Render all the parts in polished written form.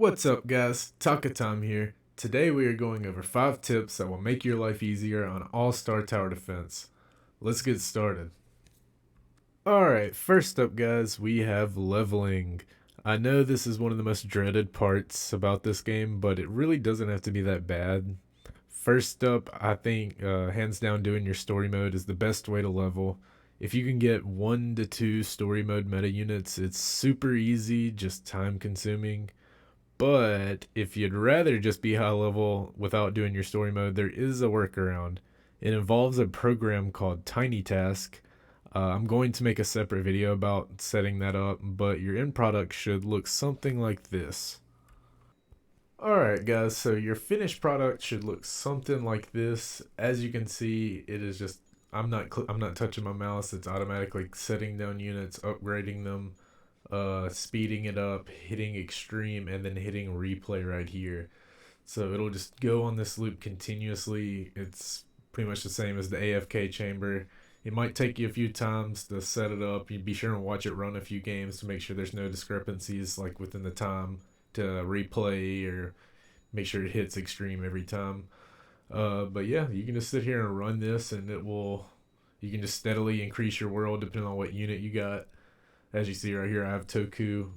What's up guys, Taka Time here. Today we are going over 5 tips that will make your life easier on all-star tower defense. Let's get started. Alright, first up guys, we have leveling. I know this is one of the most dreaded parts about this game, but it really doesn't have to be that bad. First up, I think hands down doing your story mode is the best way to level. If you can get 1 to 2 story mode meta units, it's super easy, just time consuming. But if you'd rather just be high level without doing your story mode, there is a workaround. It involves a program called Tiny Task. I'm going to make a separate video about setting that up, but your end product should look something like this. Alright guys, so your finished product should look something like this. As you can see, it is just, I'm not touching my mouse, it's automatically setting down units, upgrading them, speeding it up, hitting extreme, and then hitting replay right here. So it'll just go on this loop continuously. It's pretty much the same as the AFK chamber. It might take you a few times to set it up. You'd be sure and watch it run a few games to make sure there's no discrepancies like within the time to replay, or make sure it hits extreme every time. But yeah, you can just sit here and run this and you can just steadily increase your world depending on what unit you got. As you see right here, I have Toku,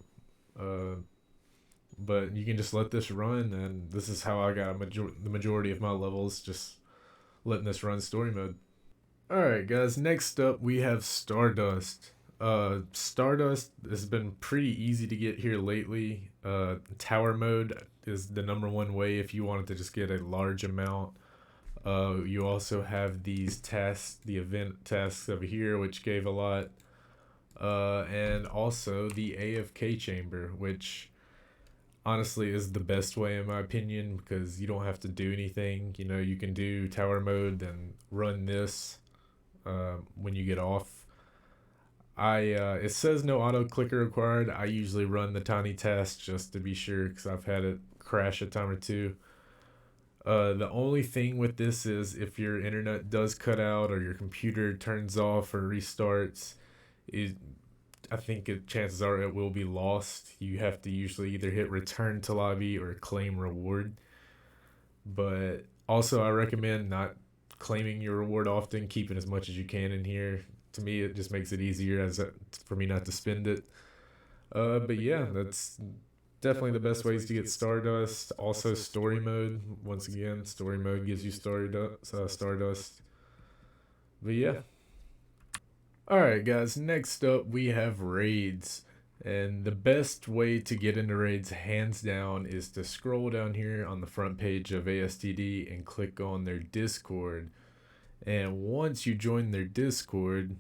but you can just let this run, and this is how I got the majority of my levels, just letting this run story mode. Alright guys, next up we have Stardust. Stardust has been pretty easy to get here lately. Tower mode is the #1 way if you wanted to just get a large amount. You also have these tasks, the event tasks over here, which gave a lot. And also the AFK chamber, which honestly is the best way in my opinion, because you don't have to do anything. You know, you can do tower mode, then run this when you get off. It says no auto clicker required. I usually run the tiny task just to be sure, because I've had it crash a time or two. The only thing with this is if your internet does cut out or your computer turns off or restarts, I think chances are it will be lost. You have to usually either hit return to lobby or claim reward. But also I recommend not claiming your reward often, keeping as much as you can in here. To me, it just makes it easier for me not to spend it. But yeah, that's definitely the best ways to get Stardust. Also story mode. Once again, story mode gives you Stardust. But yeah. Alright guys, next up we have raids. And the best way to get into raids, hands down, is to scroll down here on the front page of ASTD and click on their Discord. And once you join their Discord,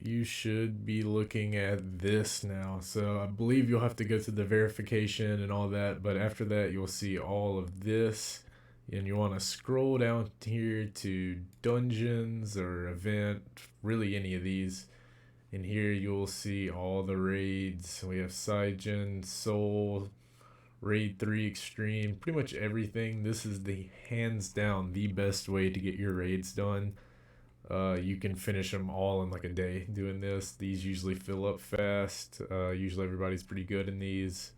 you should be looking at this now. So I believe you'll have to go through the verification and all that, but after that you'll see all of this. And you want to scroll down here to dungeons or event, really any of these. And here you'll see all the raids. We have Saijin, Soul, Raid 3 Extreme, pretty much everything. This is the hands down the best way to get your raids done. You can finish them all in like a day doing this. These usually fill up fast. Usually everybody's pretty good in these.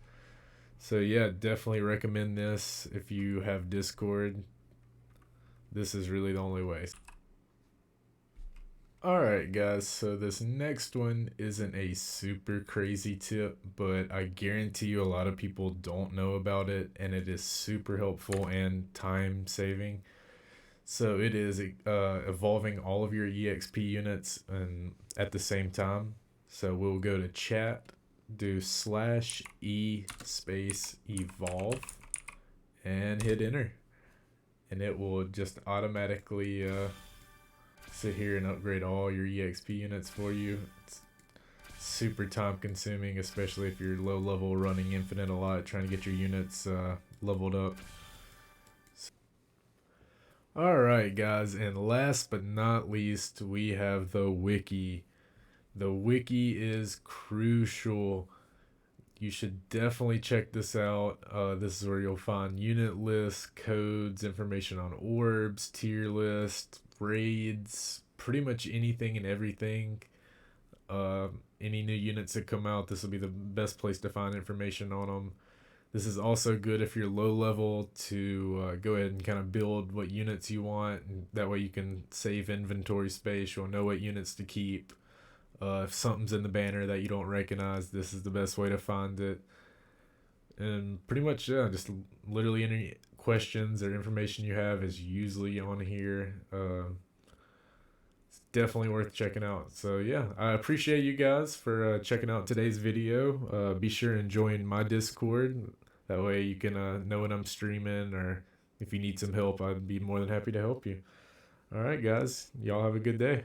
So yeah, definitely recommend this if you have Discord. This is really the only way. Alright guys, so this next one isn't a super crazy tip, but I guarantee you a lot of people don't know about it, and it is super helpful and time saving. So it is evolving all of your Exp units at the same time. So we'll go to chat, do /e space evolve, and hit enter. And it will just automatically sit here and upgrade all your EXP units for you. It's super time consuming, especially if you're low level running infinite a lot, trying to get your units leveled up. Alright guys, and last but not least, we have the Wiki. The Wiki is crucial. You should definitely check this out. This is where you'll find unit lists, codes, information on orbs, tier list, raids, pretty much anything and everything. Any new units that come out, this will be the best place to find information on them. This is also good if you're low level to go ahead and kind of build what units you want. And that way you can save inventory space. You'll know what units to keep. If something's in the banner that you don't recognize, this is the best way to find it. And pretty much, yeah, just literally any questions or information you have is usually on here. It's definitely worth checking out. So yeah, I appreciate you guys for checking out today's video. Be sure and join my Discord. That way you can know when I'm streaming, or if you need some help, I'd be more than happy to help you. All right, guys, y'all have a good day.